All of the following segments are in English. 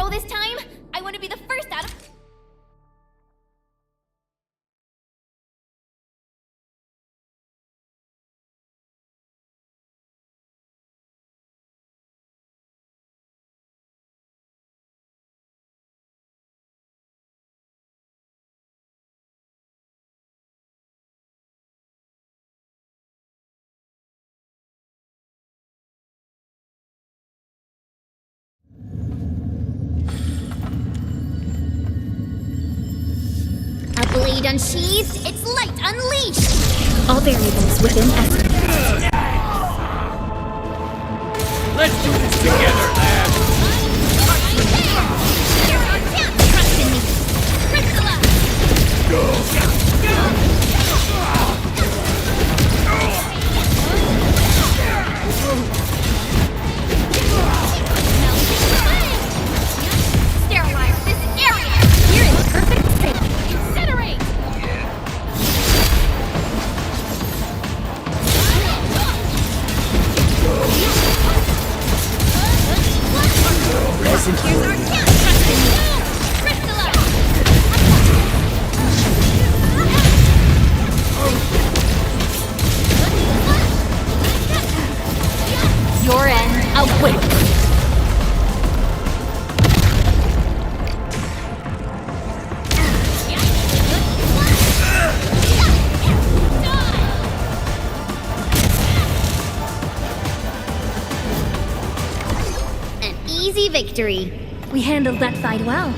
row this time. I want to be the first out of... A blade unsheathed, its light unleashed! All variables within estimate. Let's do this together, lad! Trust in me! Priscilla! Sterilize this area! We're in perfect state. Incinerate! Present Here's our chance! Trust in me! Priscilla! Your end awaits. An easy victory. We handled that fight well.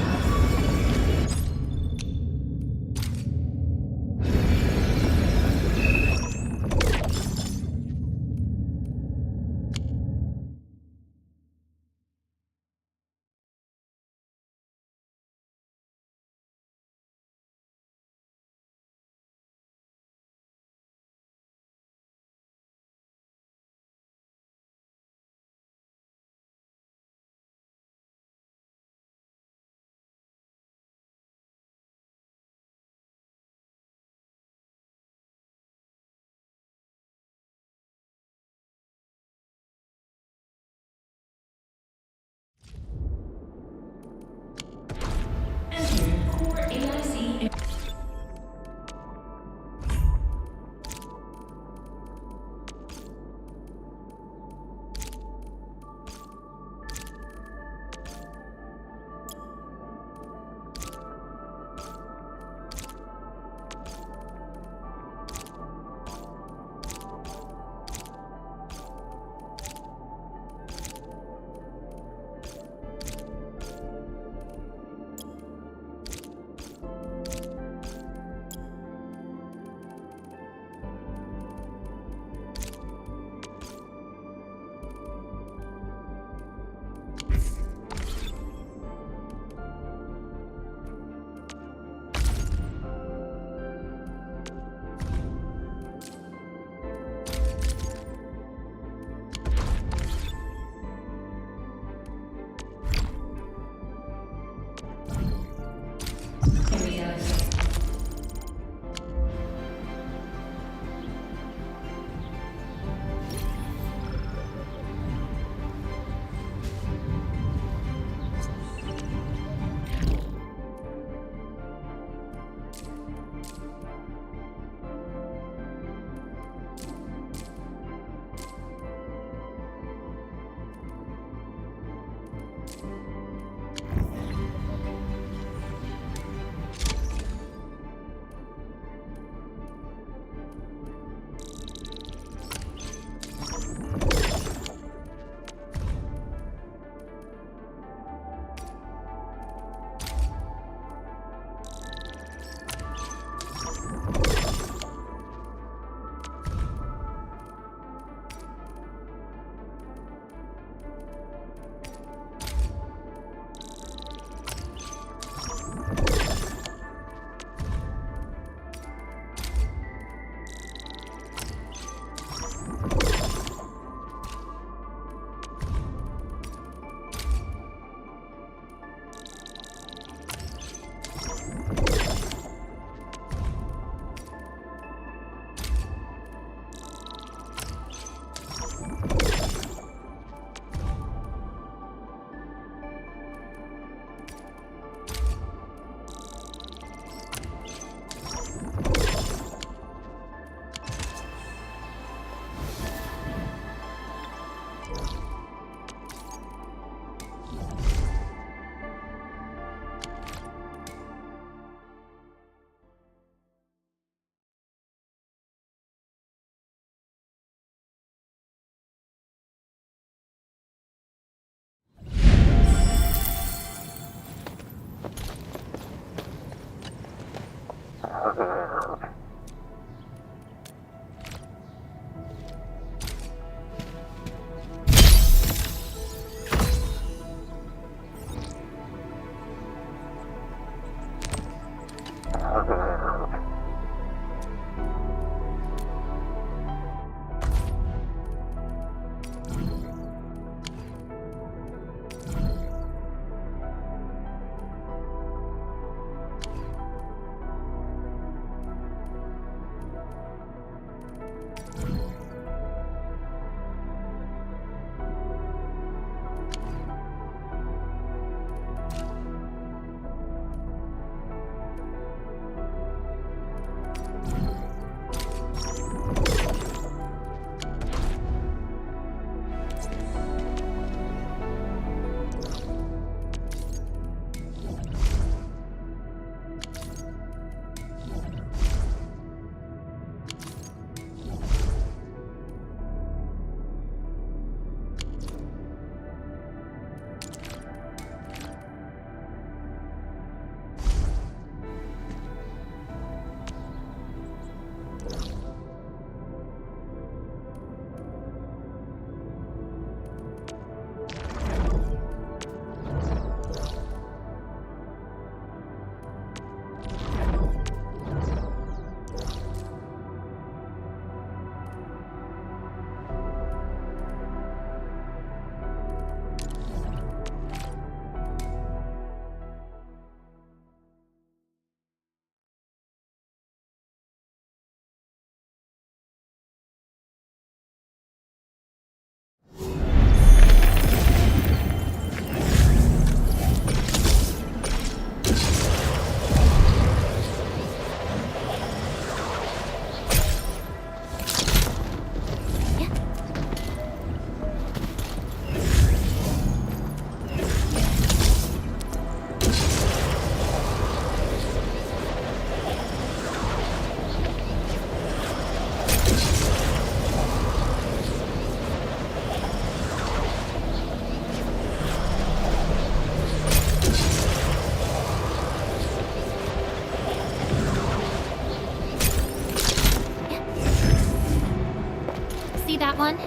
See that one?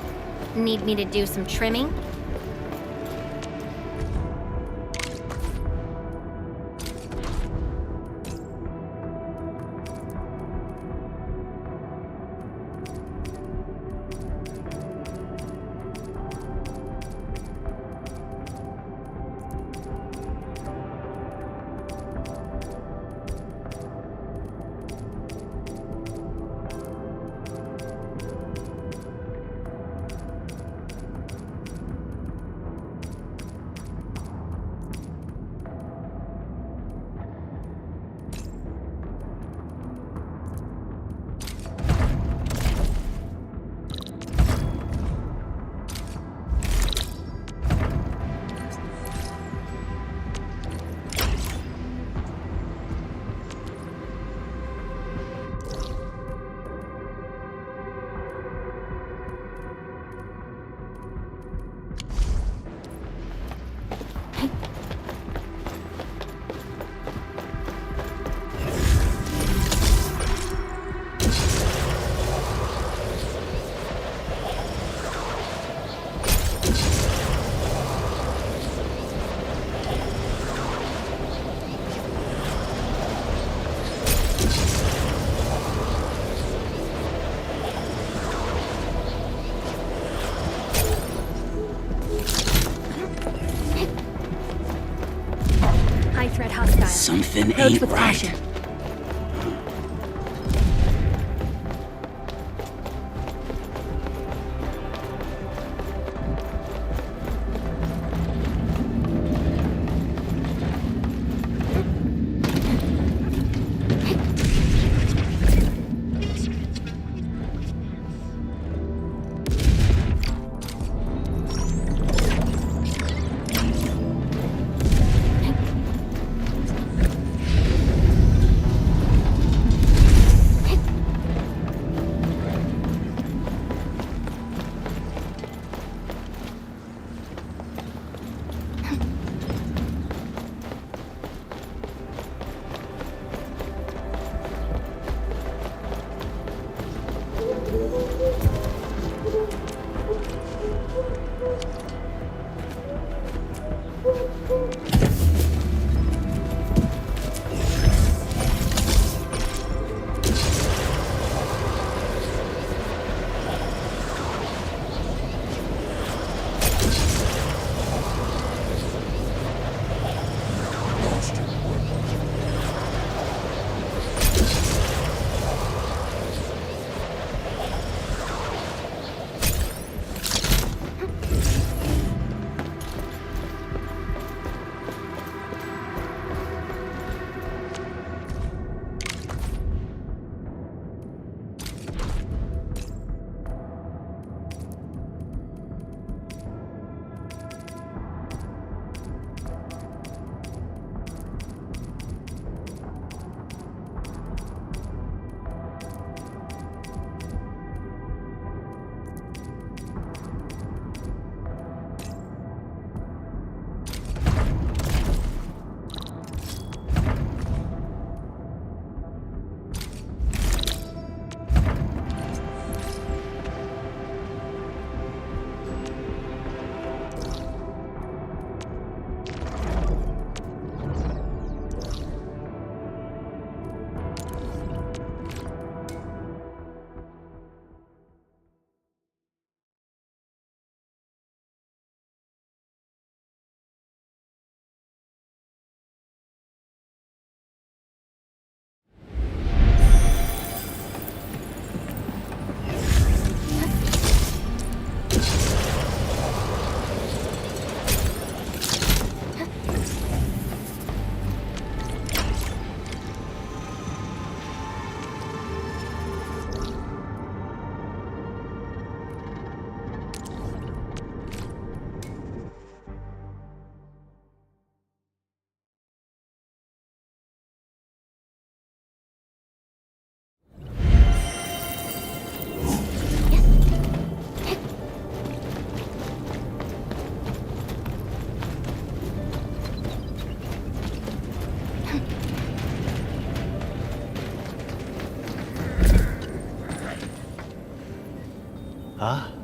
Need me to do some trimming? Threat hostile. Something Approach ain't with right. caution. Ah.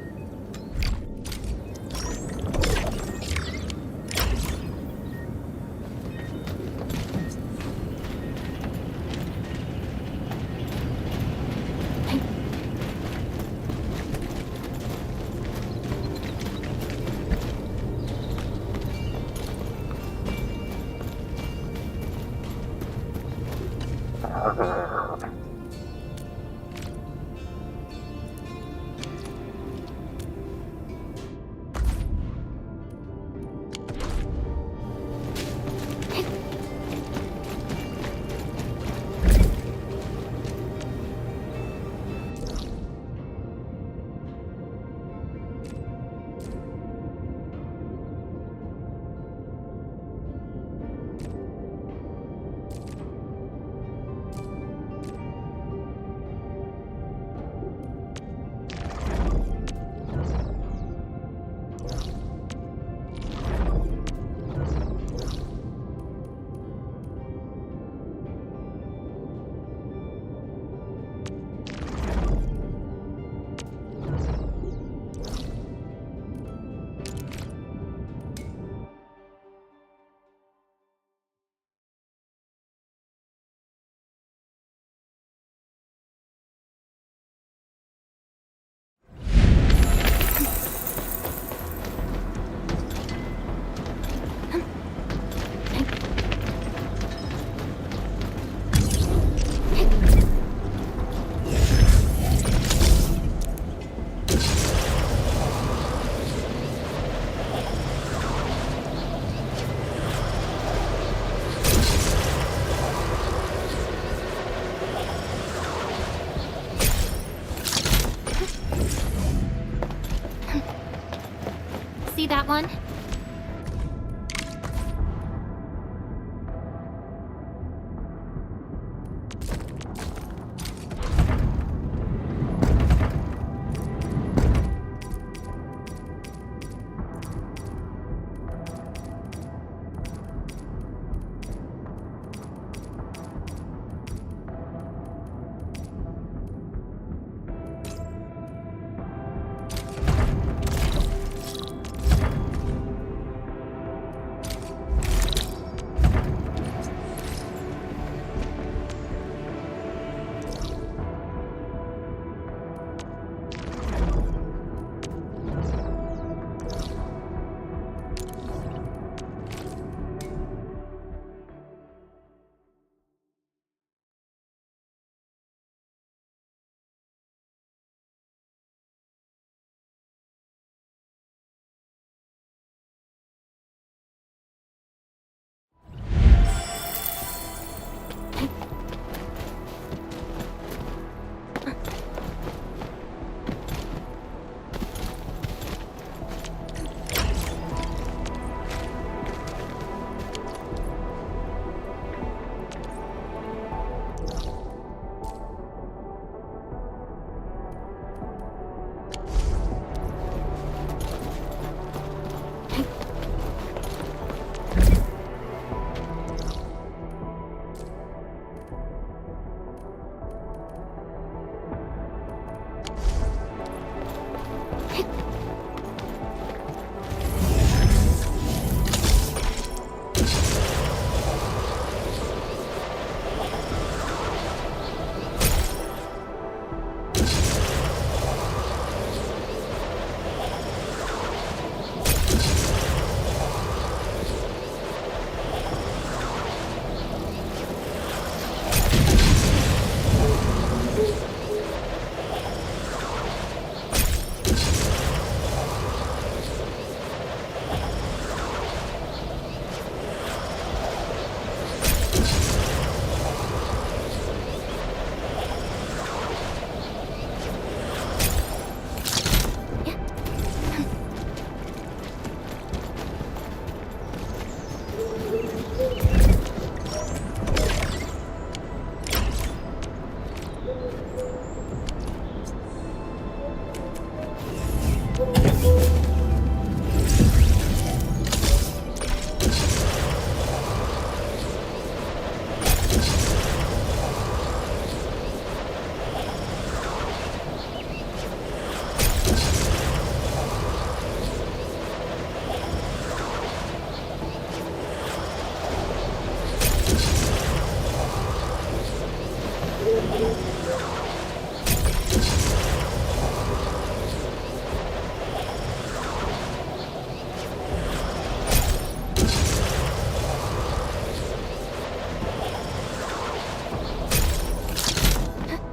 See that one?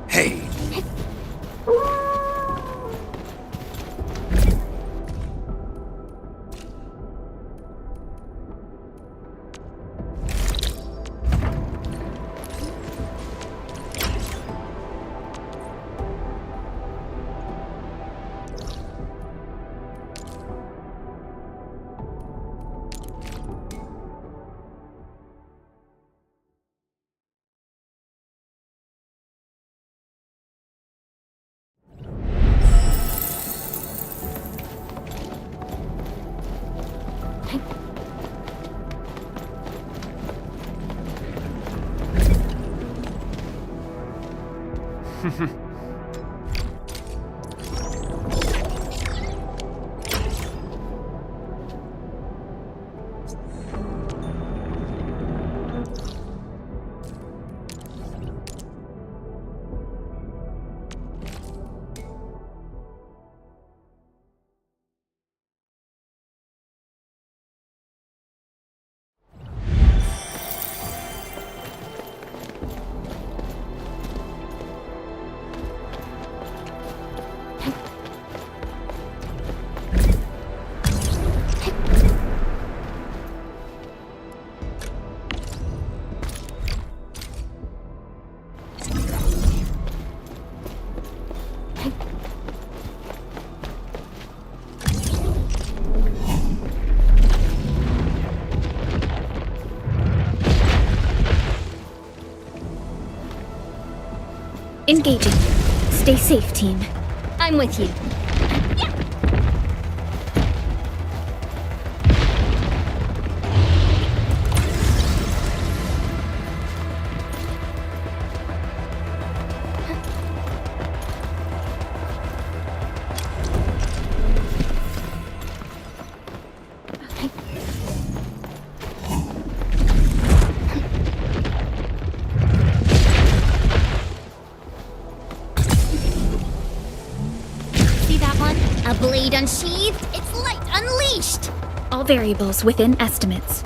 Hey! Engaging. Stay safe, team. I'm with you. See that one? A blade unsheathed, its light unleashed! All variables within estimates.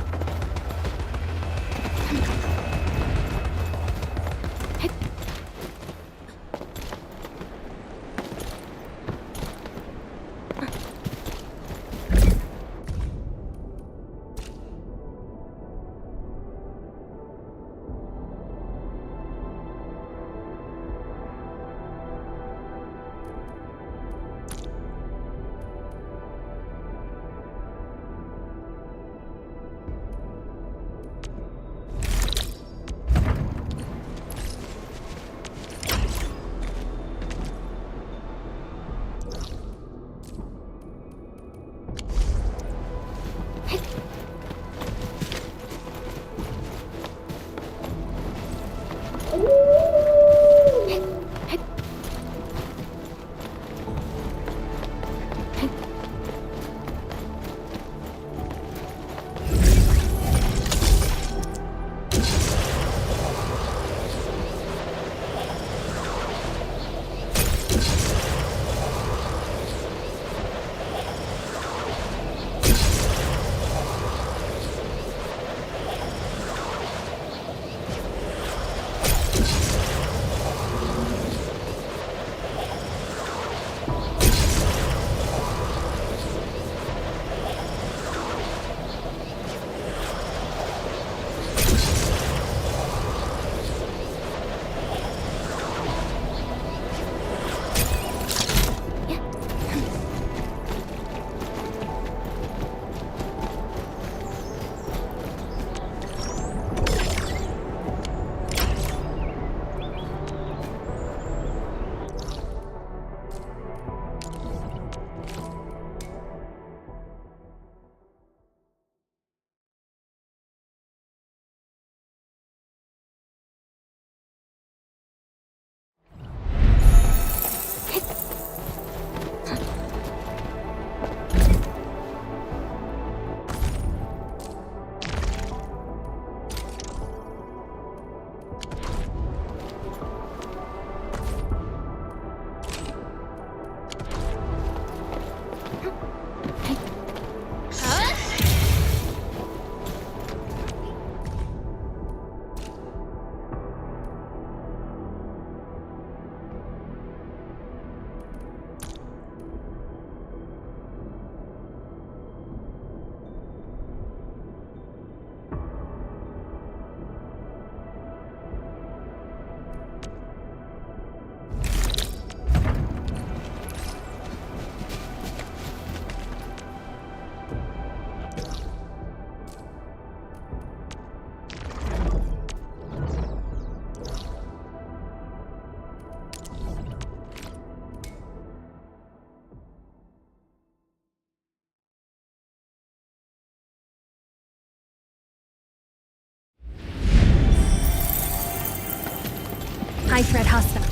High threat hostile.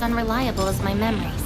unreliable as my memories.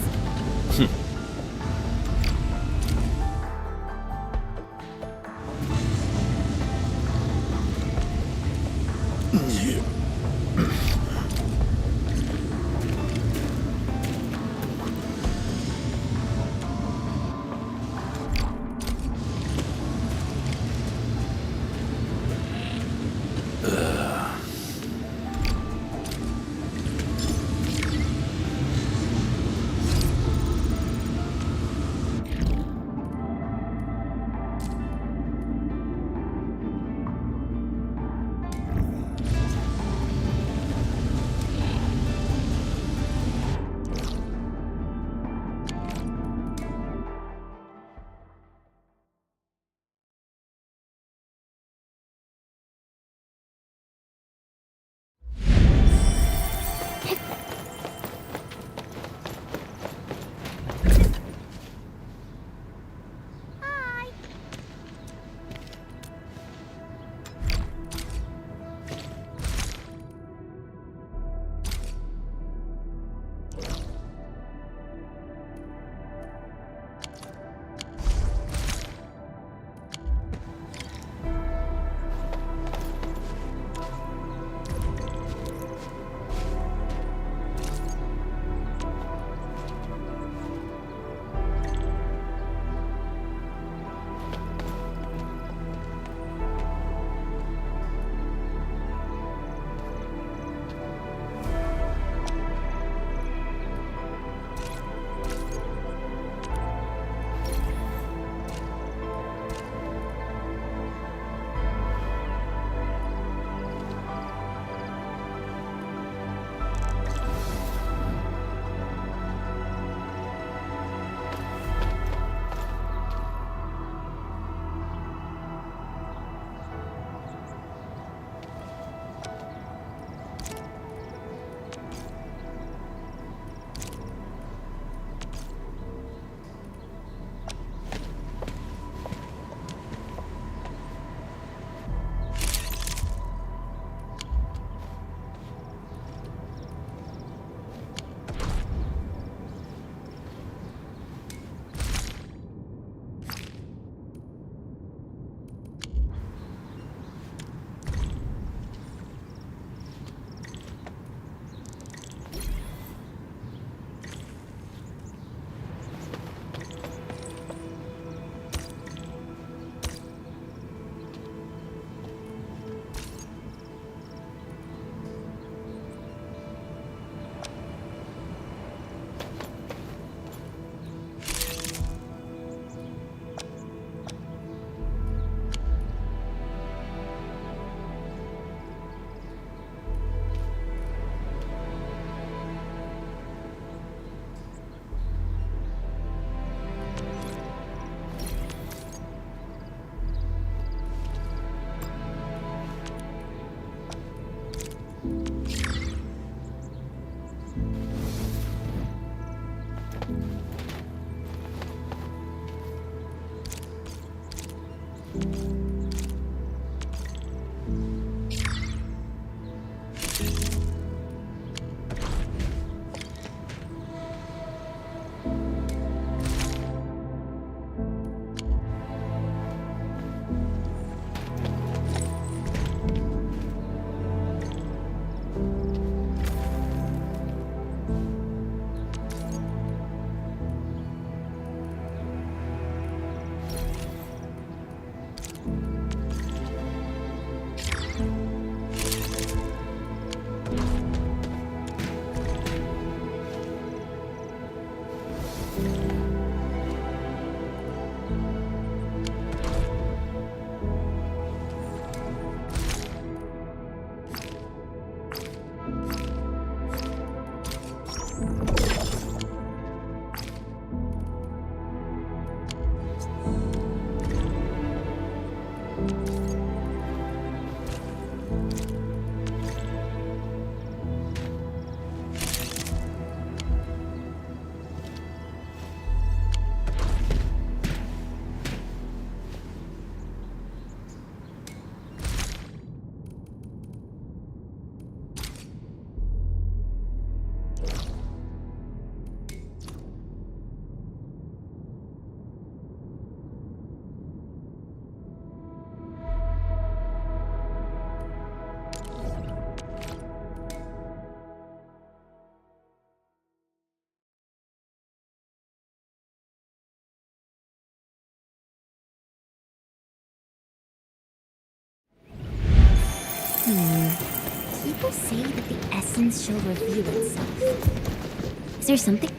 People say that the essence shall reveal itself. Is there something?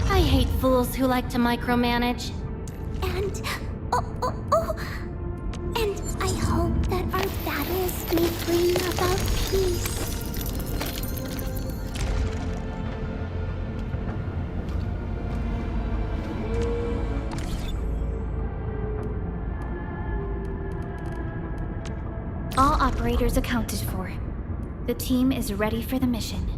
I hate fools who like to micromanage. And and I hope that our battles may bring about peace. All operators accounted for. The team is ready for the mission.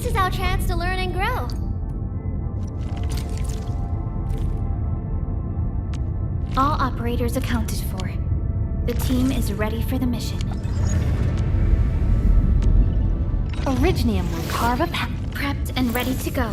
This is our chance to learn and grow. All operators accounted for. The team is ready for the mission. Originium will carve a path. Prepped and ready to go.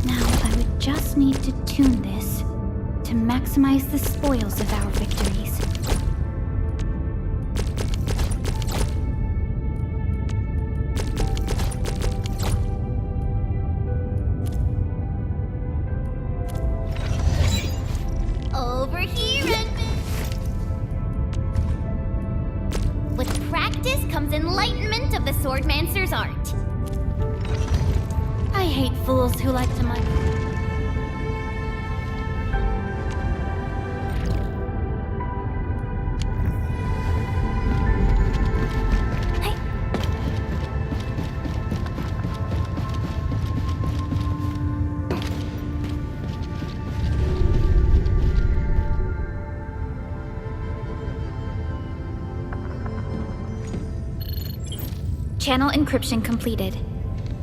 Now I would just need to tune this to maximize the spoils of our victories. Over here, Redman. With practice comes enlightenment of the Swordmancer's art. I hate fools who like to micro. Channel encryption completed.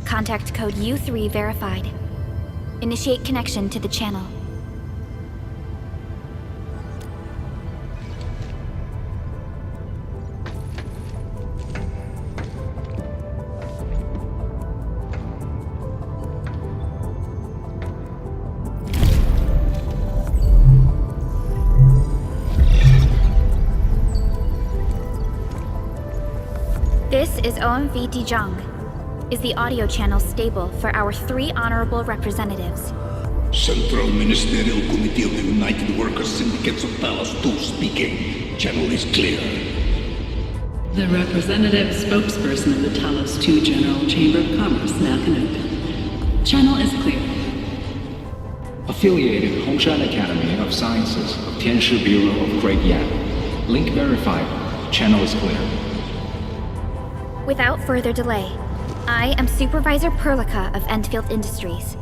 Contact code U3 verified. Initiate connection to the channel. This is OMV Dijong. Is the audio channel stable for our 3 honorable representatives? Central Ministerial Committee of the United Workers Syndicates of Talos 2 speaking. Channel is clear. The representative spokesperson of the Talos 2 General Chamber of Commerce now connected. Channel is clear. Affiliated Hongshan Academy of Sciences of Tianshi Bureau of Great Yan. Link verified. Channel is clear. Without further delay, I am Supervisor Perlica of Endfield Industries.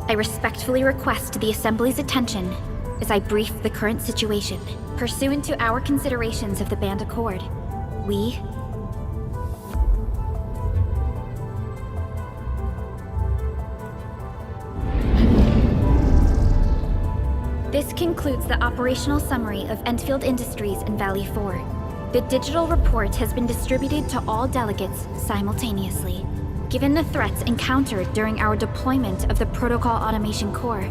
I respectfully request the Assembly's attention as I brief the current situation. Pursuant to our considerations of the Band Accord, we... This concludes the operational summary of Endfield Industries in Valley 4. The digital report has been distributed to all delegates simultaneously. Given the threats encountered during our deployment of the Protocol Automation Core,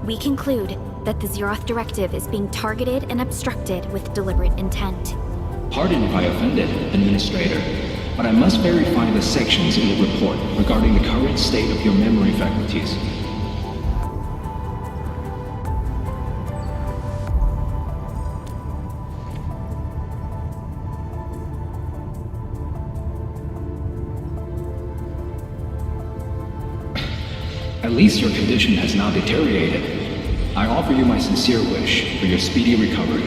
we conclude that the Zeroth Directive is being targeted and obstructed with deliberate intent. Pardon if I offended, Administrator, but I must verify the sections in the report regarding the current state of your memory faculties. At least your condition has not deteriorated. I offer you my sincere wish for your speedy recovery.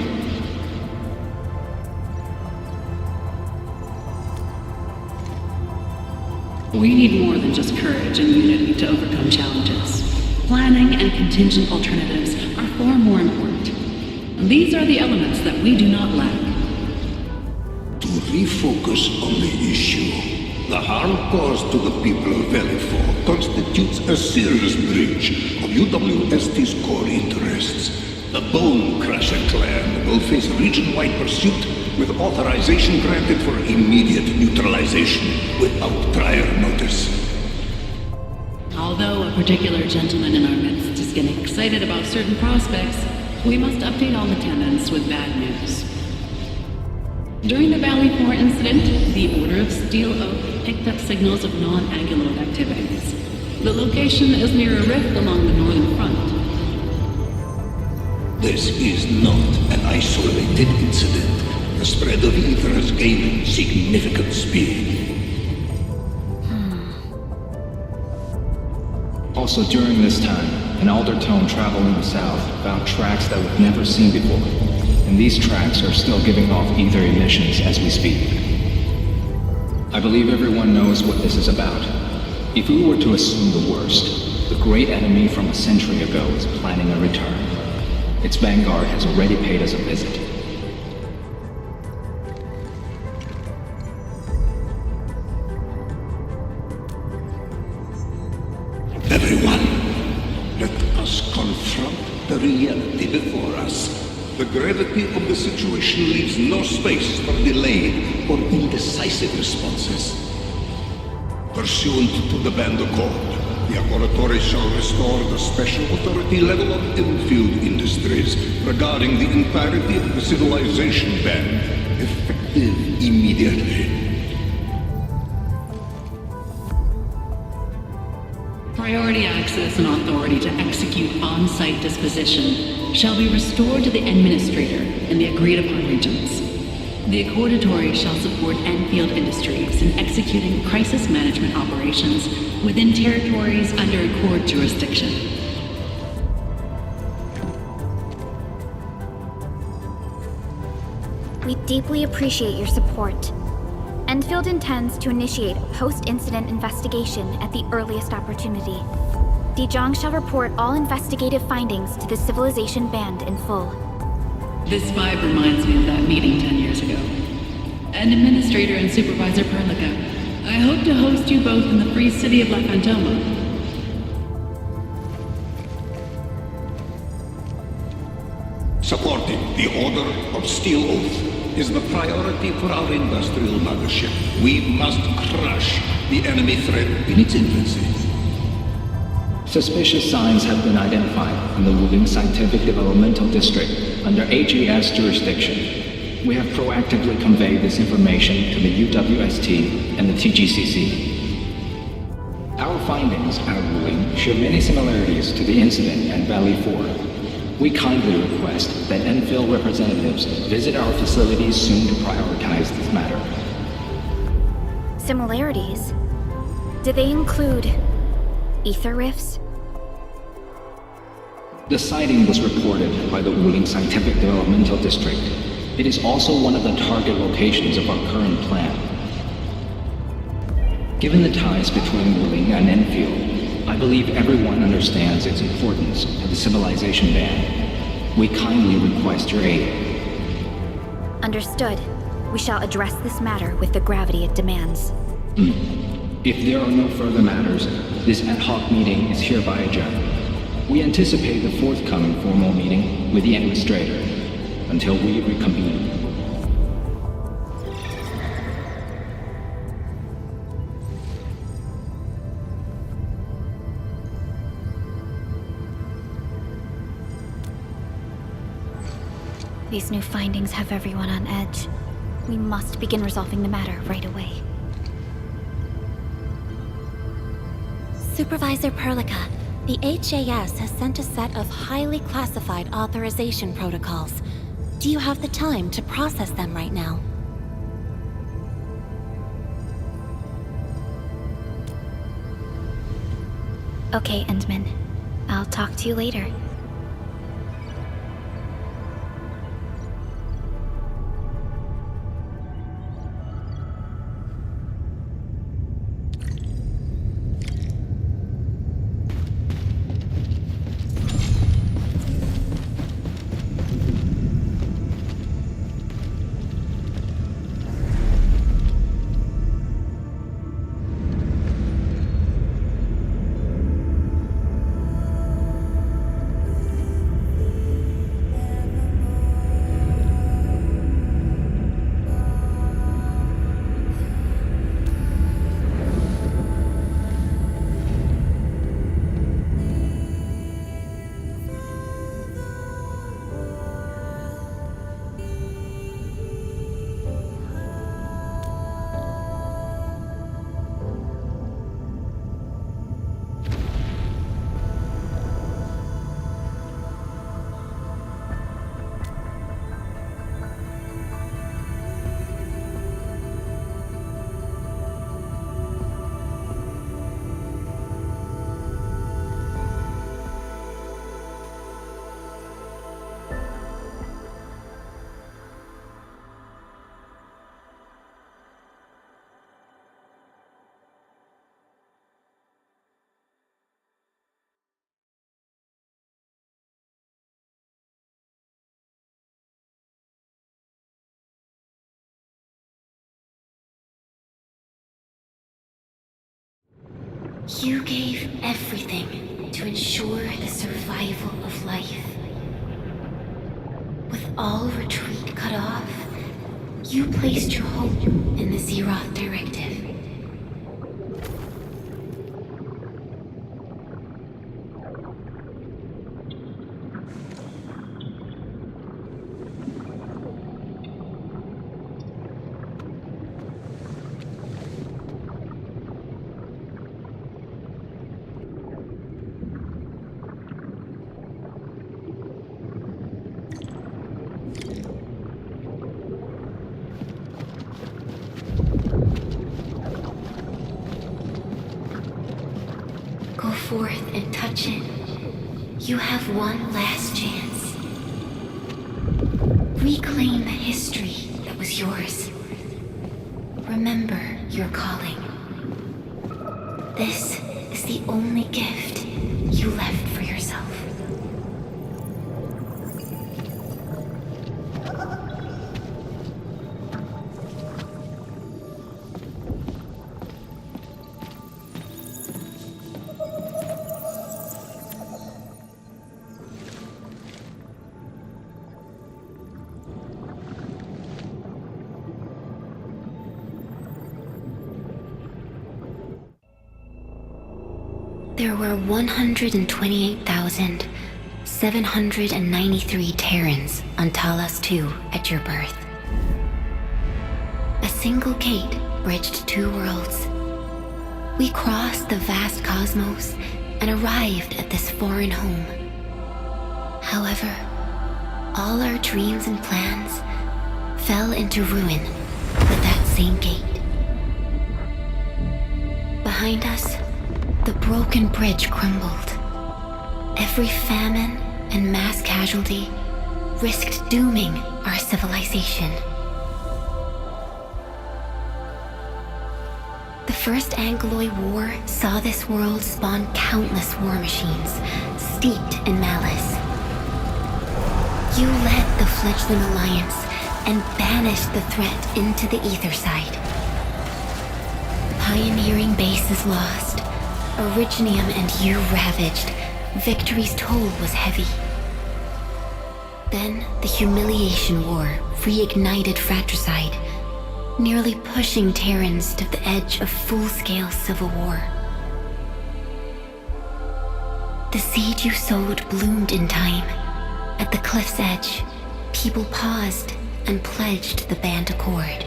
We need more than just courage and unity to overcome challenges. Planning and contingent alternatives are far more important. These are the elements that we do not lack. To refocus on the issue. The harm caused to the people of Valley 4 constitutes a serious breach of UWST's core interests. The Bone Crusher clan will face region-wide pursuit with authorization granted for immediate neutralization without prior notice. Although a particular gentleman in our midst is getting excited about certain prospects, we must update all attendants with bad news. During the Valley 4 incident, the Order of Steel Oak picked up signals of non-Angulode activities. The location is near a rift along the northern front. This is not an isolated incident. The spread of ether has gained significant speed. Also during this time, an Aldertone traveling south found tracks that we've never seen before. And these tracks are still giving off ether emissions as we speak. I believe everyone knows what this is about. If we were to assume the worst, the great enemy from a century ago is planning a return. Its vanguard has already paid us a visit. Everyone, let us confront the reality before us. The gravity of the situation leaves no space for delayed or indecisive responses. Pursuant to the Band Accord, the Laboratory shall restore the special authority level of endfield industries regarding the entirety of the civilization band, effective immediately. Priority access and authority to execute on-site disposition shall be restored to the Administrator in the agreed-upon regions. The Accordatory shall support Enfield Industries in executing crisis management operations within territories under Accord jurisdiction. We deeply appreciate your support. Enfield intends to initiate a post-incident investigation at the earliest opportunity. Dijong shall report all investigative findings to the Civilization Band in full. This vibe reminds me of that meeting 10 years ago. And Administrator and Supervisor Perlica, I hope to host you both in the free city of La Fantoma. Supporting the Order of Steel Oath is the priority for our industrial mothership. We must crush the enemy threat in its infancy. Suspicious signs have been identified in the Wuling Scientific Developmental District under HAS jurisdiction. We have proactively conveyed this information to the UWST and the TGCC. Our findings at Wuling share many similarities to the incident at Valley 4. We kindly request that Enfield representatives visit our facilities soon to prioritize this matter. Similarities? Do they include ether rifts? The sighting was reported by the Wuling Scientific Developmental District. It is also one of the target locations of our current plan. Given the ties between Wuling and Enfield, I believe everyone understands its importance to the Civilization Band. We kindly request your aid. Understood. We shall address this matter with the gravity it demands. If there are no further matters, this ad hoc meeting is hereby adjourned. We anticipate the forthcoming formal meeting with the Administrator until we reconvene. These new findings have everyone on edge. We must begin resolving the matter right away. Supervisor Perlica, the HAS has sent a set of highly classified authorization protocols. Do you have the time to process them right now? Okay, Endman. I'll talk to you later. You gave everything to ensure the survival of life. With all retreat cut off, you placed your hope in the Zeroth Directive. Go forth and touch it. You have one last chance. Reclaim the history that was yours. Remember your calling. This is the only gift you left for yourself. There were 128,793 Terrans on Talos 2 at your birth. A single gate bridged two worlds. We crossed the vast cosmos and arrived at this foreign home. However, all our dreams and plans fell into ruin with that same gate. Behind us, the broken bridge crumbled. Every famine and mass casualty risked dooming our civilization. The First Angloid War saw this world spawn countless war machines, steeped in malice. You led the fledgling alliance and banished the threat into the ether side. Pioneering bases lost, Originium and you ravaged. Victory's toll was heavy. Then the Humiliation War reignited fratricide, nearly pushing Terrans to the edge of full-scale civil war. The seed you sowed bloomed in time. At the cliff's edge, people paused and pledged the Band Accord.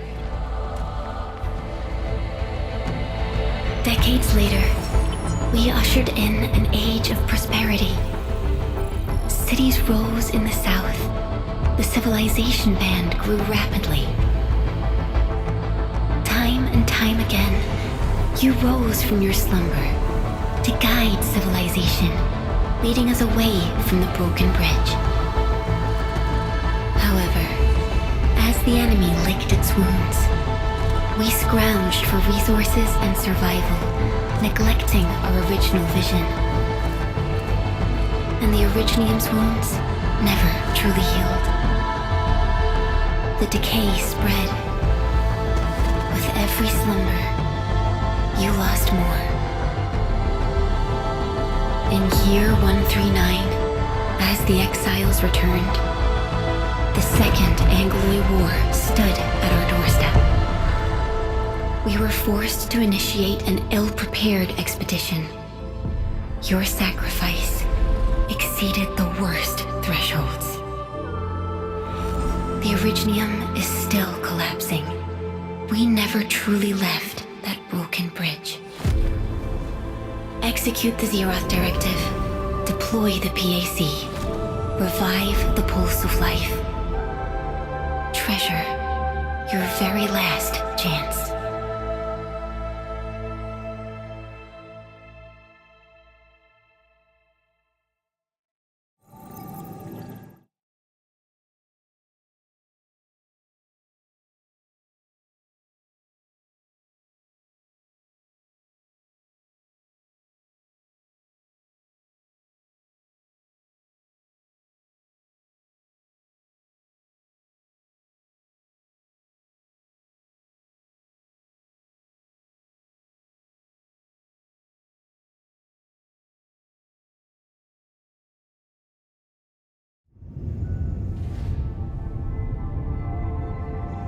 Decades later, we ushered in an age of prosperity. Cities rose in the south. The civilization band grew rapidly. Time and time again, you rose from your slumber to guide civilization, leading us away from the broken bridge. However, as the enemy licked its wounds, we scrounged for resources and survival, neglecting our original vision. And the Originium's wounds never truly healed. The decay spread. With every slumber, you lost more. In year 139, as the exiles returned, the Second Angloid War stood at our doorstep. We were forced to initiate an ill-prepared expedition. Your sacrifice exceeded the worst thresholds. The Originium is still collapsing. We never truly left that broken bridge. Execute the Zeroth Directive. Deploy the PAC. Revive the pulse of life. Treasure your very last chance.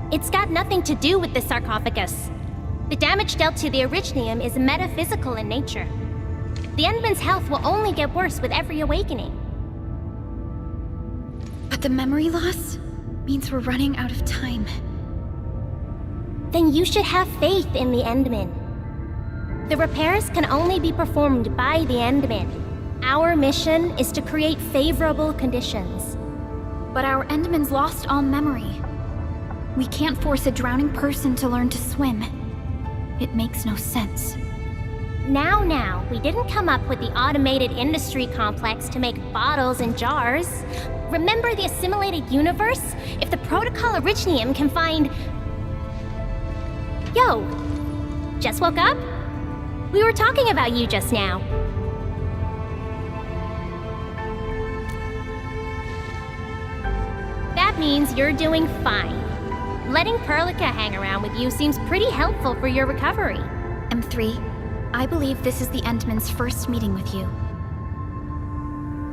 It's got nothing to do with the sarcophagus. The damage dealt to the Originium is metaphysical in nature. The Endman's health will only get worse with every awakening. But the memory loss means we're running out of time. Then you should have faith in the Endman. The repairs can only be performed by the Endman. Our mission is to create favorable conditions. But our Endman's lost all memory. We can't force a drowning person to learn to swim. It makes no sense. Now, we didn't come up with the automated industry complex to make bottles and jars. Remember the assimilated universe? If the Protocol Originium can find... Yo, just woke up? We were talking about you just now. That means you're doing fine. Letting Perlica hang around with you seems pretty helpful for your recovery. M3, I believe this is the Endman's first meeting with you.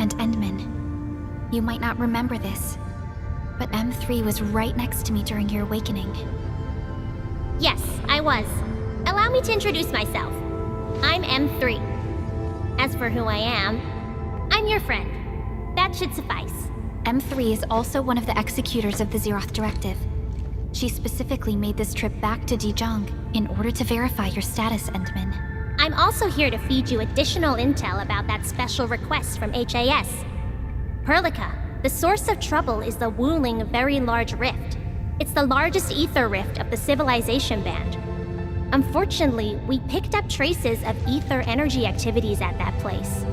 And Endman, you might not remember this, but M3 was right next to me during your awakening. Yes, I was. Allow me to introduce myself. I'm M3. As for who I am, I'm your friend. That should suffice. M3 is also one of the executors of the Zeroth Directive. She specifically made this trip back to Dijon in order to verify your status, Endman. I'm also here to feed you additional intel about that special request from HAS. Perlica, the source of trouble is the Wuling Very Large Rift. It's the largest ether rift of the Civilization Band. Unfortunately, we picked up traces of ether energy activities at that place.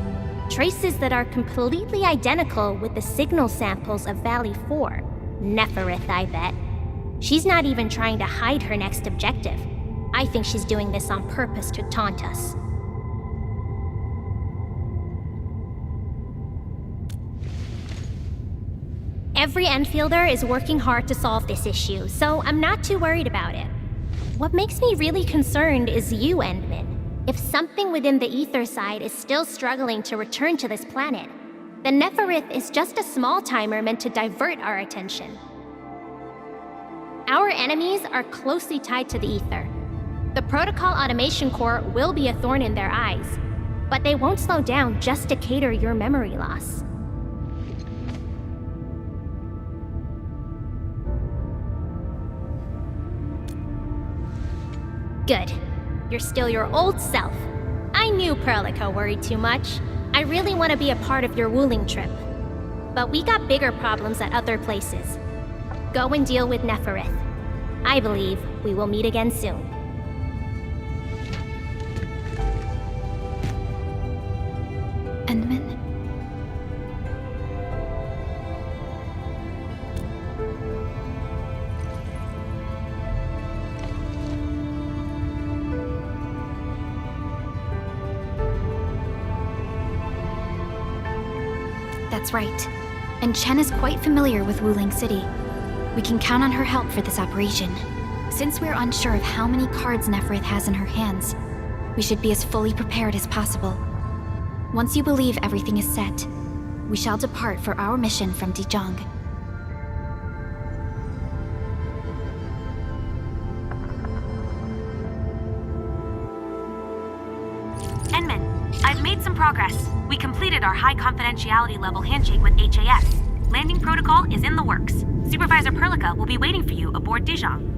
Traces that are completely identical with the signal samples of Valley 4. Neferith, I bet. She's not even trying to hide her next objective. I think she's doing this on purpose to taunt us. Every Enfielder is working hard to solve this issue, so I'm not too worried about it. What makes me really concerned is you, Endman. If something within the ether side is still struggling to return to this planet, then Neferith is just a small timer meant to divert our attention. Our enemies are closely tied to the ether. The Protocol Automation Core will be a thorn in their eyes, but they won't slow down just to cater your memory loss. Good. You're still your old self. I knew Perlica worried too much. I really want to be a part of your Wuling trip. But we got bigger problems at other places. Go and deal with Neferith. I believe we will meet again soon. Endman? That's right. And Chen is quite familiar with Wuling City. We can count on her help for this operation. Since we're unsure of how many cards Neferith has in her hands, we should be as fully prepared as possible. Once you believe everything is set, we shall depart for our mission from Dijon. Endman, I've made some progress. We completed our high confidentiality level handshake with HAS. Landing protocol is in the works. Supervisor Perlica will be waiting for you aboard Dijon.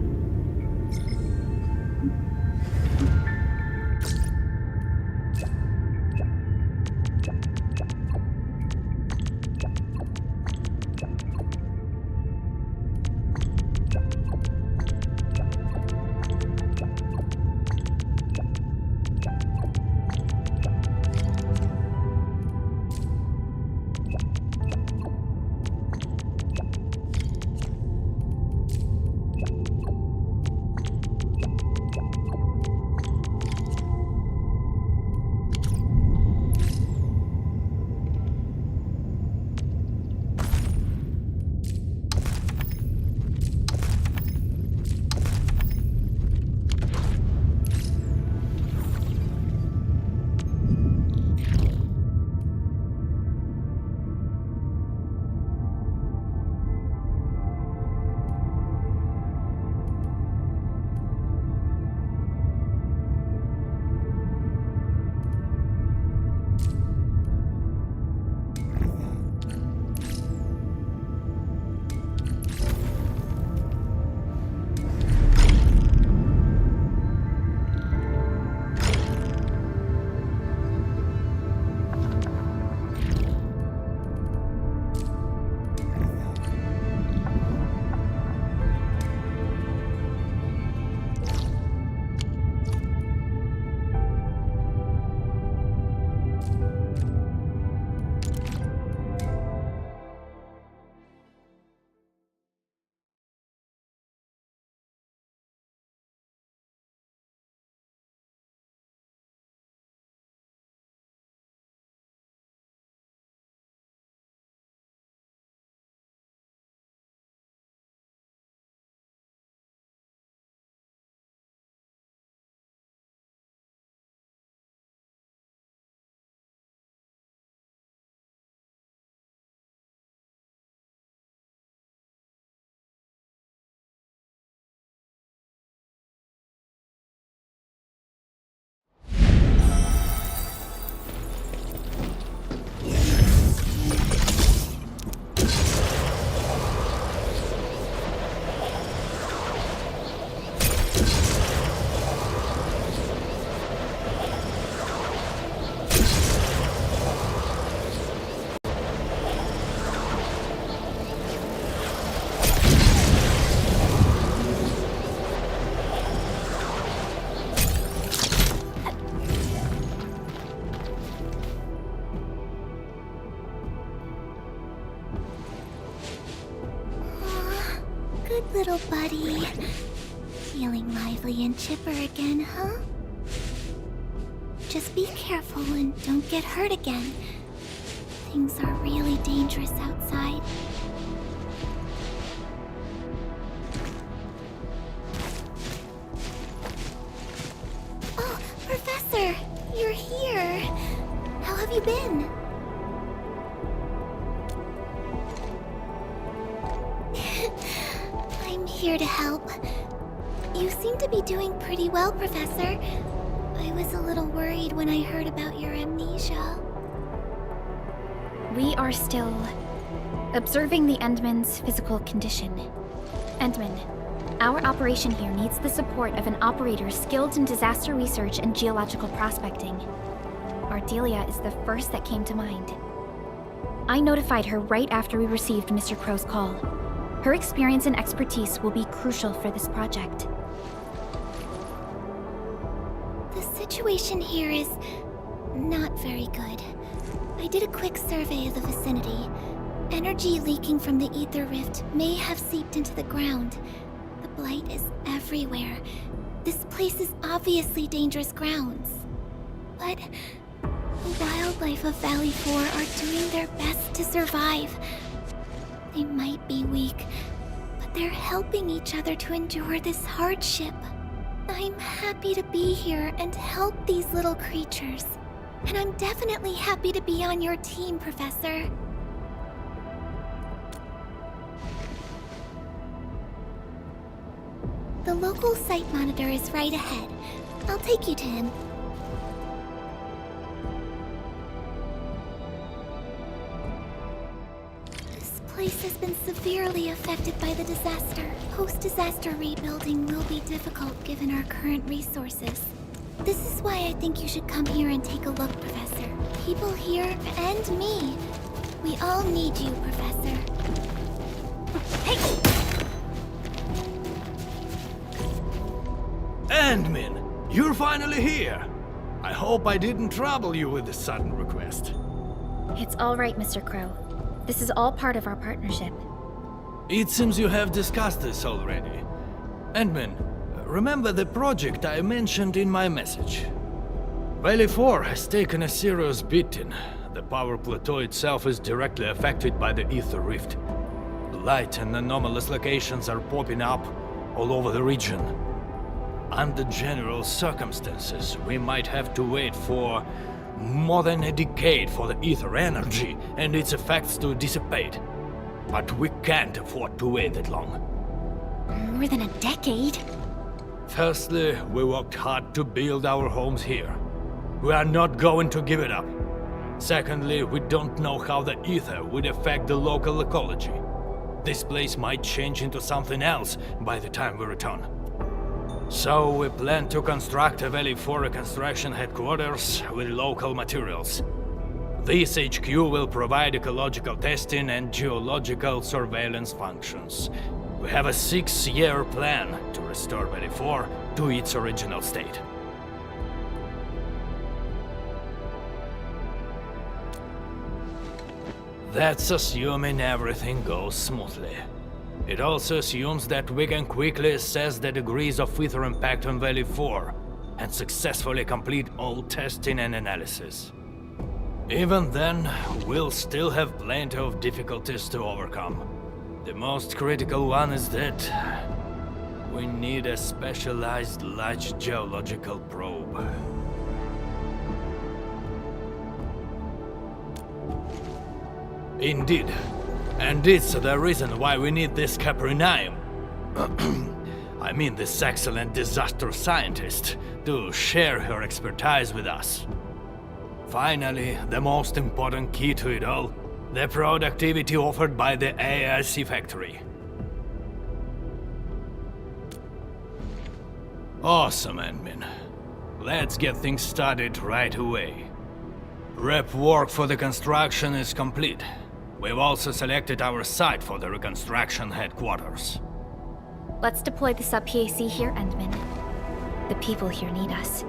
buddy. Feeling lively and chipper again, huh? Just be careful and don't get hurt again. Things are really dangerous outside. Oh, Professor! You're here! How have you been? I'm here to help. You seem to be doing pretty well, Professor. I was a little worried when I heard about your amnesia. We are still observing the Endman's physical condition. Endman, our operation here needs the support of an operator skilled in disaster research and geological prospecting. Ardelia is the first that came to mind. I notified her right after we received Mr. Crow's call. Her experience and expertise will be crucial for this project. The situation here is not very good. I did a quick survey of the vicinity. Energy leaking from the ether rift may have seeped into the ground. The blight is everywhere. This place is obviously dangerous grounds. But the wildlife of Valley 4 are doing their best to survive. They might be weak, but they're helping each other to endure this hardship. I'm happy to be here and help these little creatures. And I'm definitely happy to be on your team, Professor. The local site monitor is right ahead. I'll take you to him. This place has been severely affected by the disaster. Post-disaster rebuilding will be difficult given our current resources. This is why I think you should come here and take a look, Professor. People here and me. We all need you, Professor. Hey! Endman, you're finally here. I hope I didn't trouble you with this sudden request. It's all right, Mr. Crow. This is all part of our partnership. It seems you have discussed this already. Endman, remember the project I mentioned in my message? Valley 4 has taken a serious beating. The power plateau itself is directly affected by the ether rift. Light and anomalous locations are popping up all over the region. Under general circumstances, we might have to wait for more than a decade for the ether energy and its effects to dissipate. But we can't afford to wait that long. More than a decade? Firstly, we worked hard to build our homes here. We are not going to give it up. Secondly, we don't know how the ether would affect the local ecology. This place might change into something else by the time we return. So we plan to construct a Valley 4 reconstruction headquarters with local materials. This HQ will provide ecological testing and geological surveillance functions. We have a 6-year plan to restore Valley 4 to its original state. That's assuming everything goes smoothly. It also assumes that we can quickly assess the degrees of ether impact on Valley 4 and successfully complete all testing and analysis. Even then, we'll still have plenty of difficulties to overcome. The most critical one is that we need a specialized large geological probe. Indeed. And it's the reason why we need this Caprinium. I mean this excellent disaster scientist to share her expertise with us. Finally, the most important key to it all, the productivity offered by the ARC factory. Awesome, Endman. Let's get things started right away. Prep work for the construction is complete. We've also selected our site for the reconstruction headquarters. Let's deploy the sub-PAC here, Endman. The people here need us.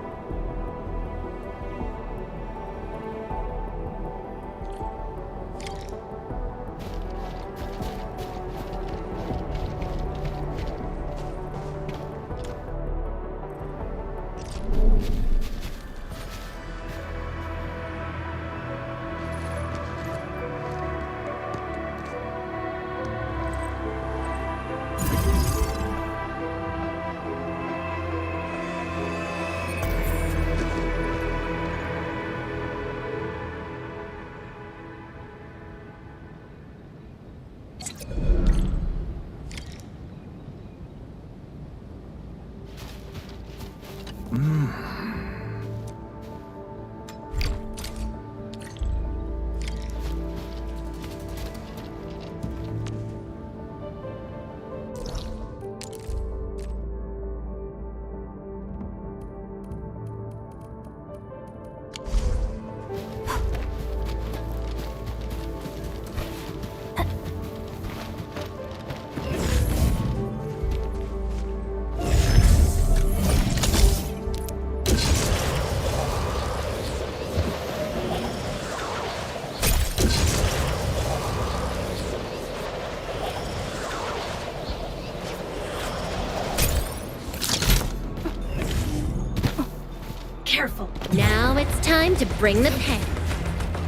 Careful. Now it's time to bring the pain.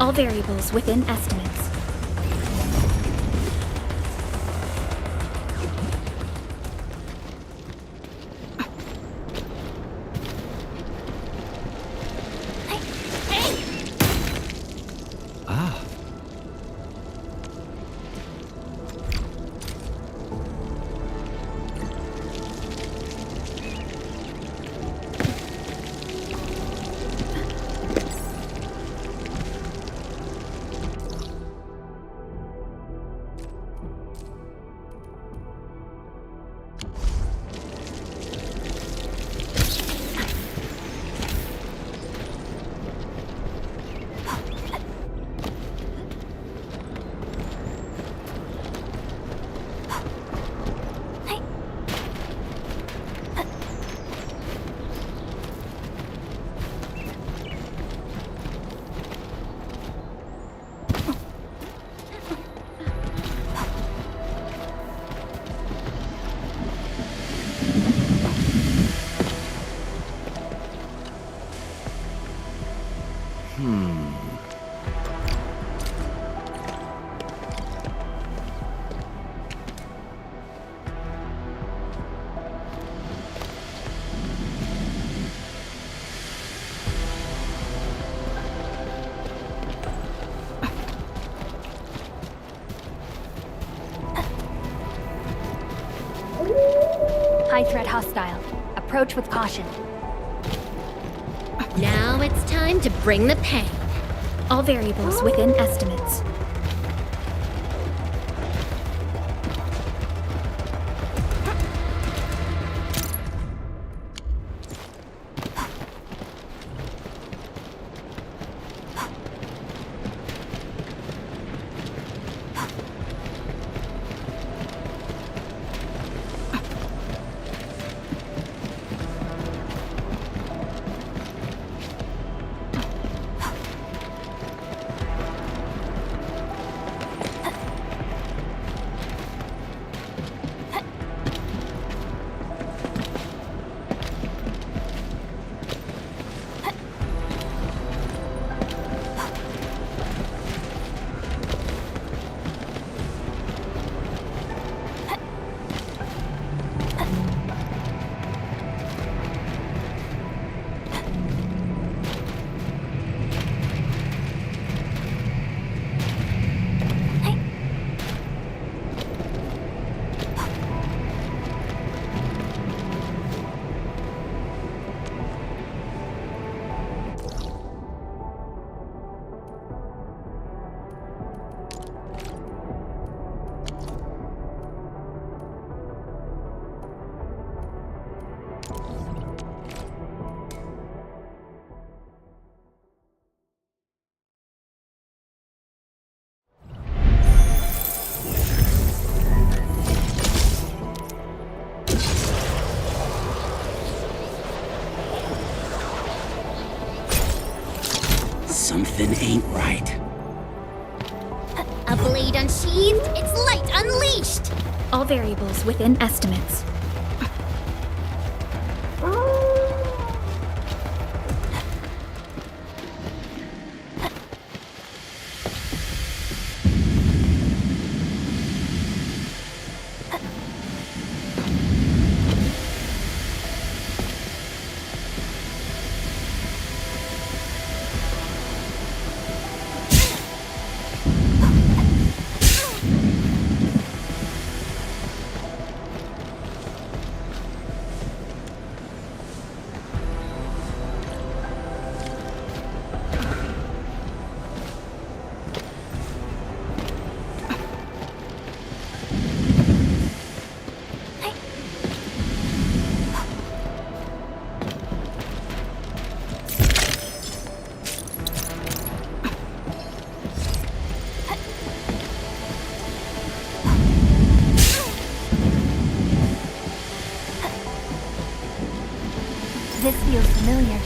All variables within estimates. High threat hostile. Approach with caution. Now it's time to bring the pain. All variables within estimates. Something ain't right. A blade unsheathed, its light unleashed! All variables within estimates. This feels familiar.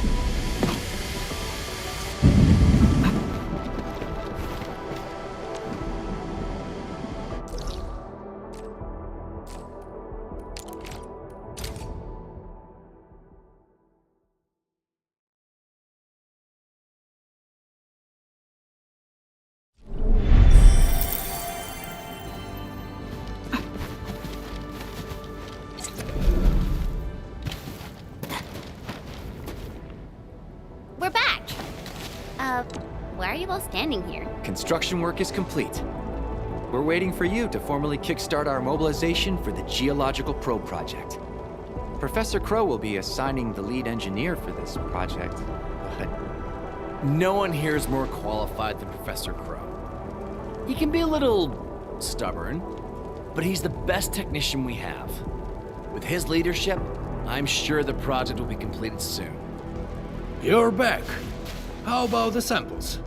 We're back! Why are you all standing here? Construction work is complete. We're waiting for you to formally kickstart our mobilization for the Geological Probe Project. Professor Crow will be assigning the lead engineer for this project, but no one here is more qualified than Professor Crow. He can be a little stubborn, but he's the best technician we have. With his leadership, I'm sure the project will be completed soon. You're back. How about the samples?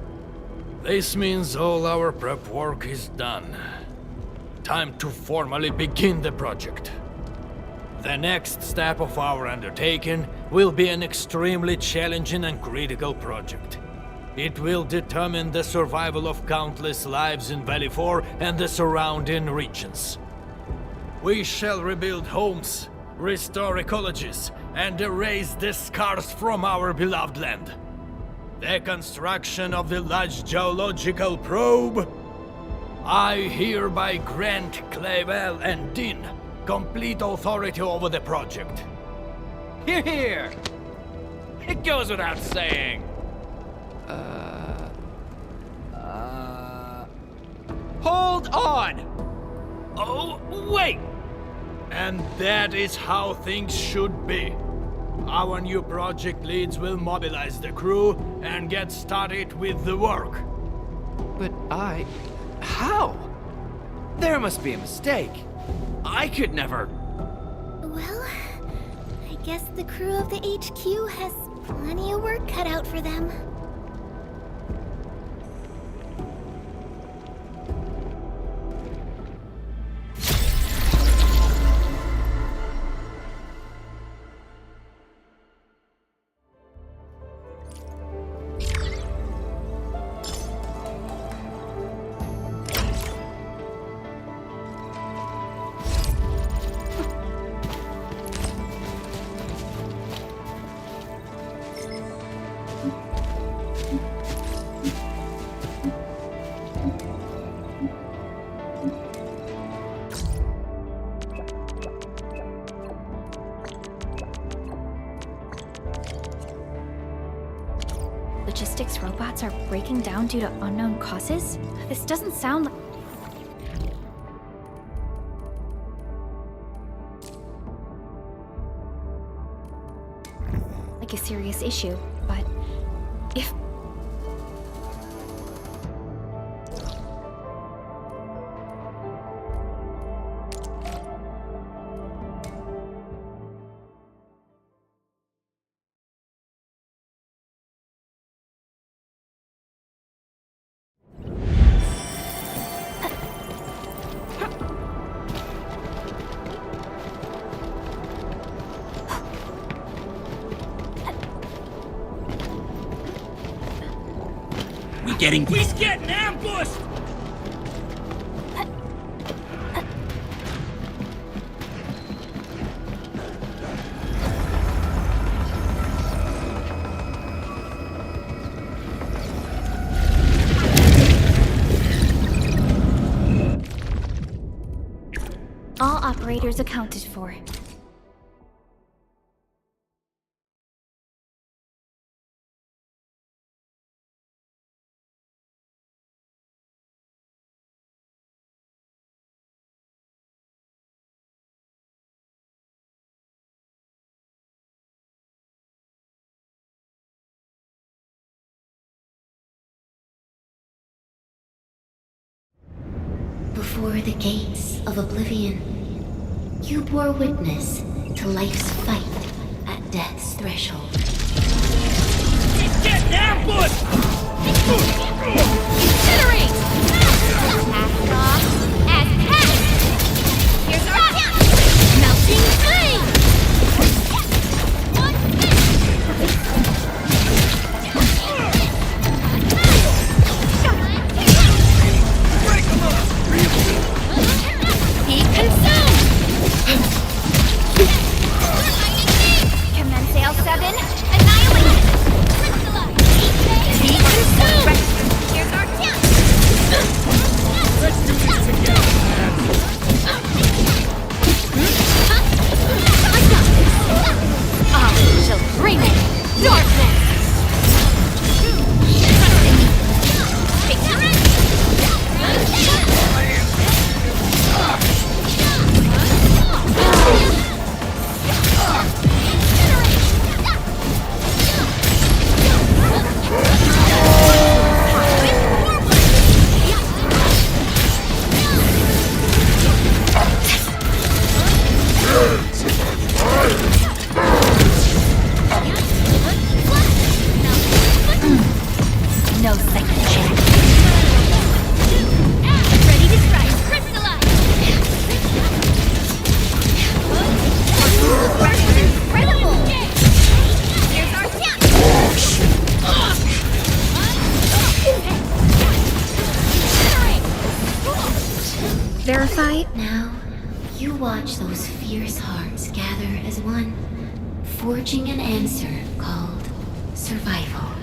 This means all our prep work is done. Time to formally begin the project. The next step of our undertaking will be an extremely challenging and critical project. It will determine the survival of countless lives in Valley 4 and the surrounding regions. We shall rebuild homes, restore ecologies, and erase the scars from our beloved land. The construction of the large geological probe. I hereby grant Clavel and Dean complete authority over the project. Hear, hear! It goes without saying. Hold on! Oh, wait! And that is how things should be. Our new project leads will mobilize the crew and get started with the work. but How? There must be a mistake. I could never... Well, I guess the crew of the HQ has plenty of work cut out for them. Logistics robots are breaking down due to unknown causes? This doesn't sound like a serious issue, but if... He's getting ambushed! All operators accounted for. Before the gates of oblivion, you bore witness to life's fight at death's threshold. He's getting ambushed! Incinerate! Cast off as cast! Here's our melting flame! watch those fierce hearts gather as one, forging an answer called survival.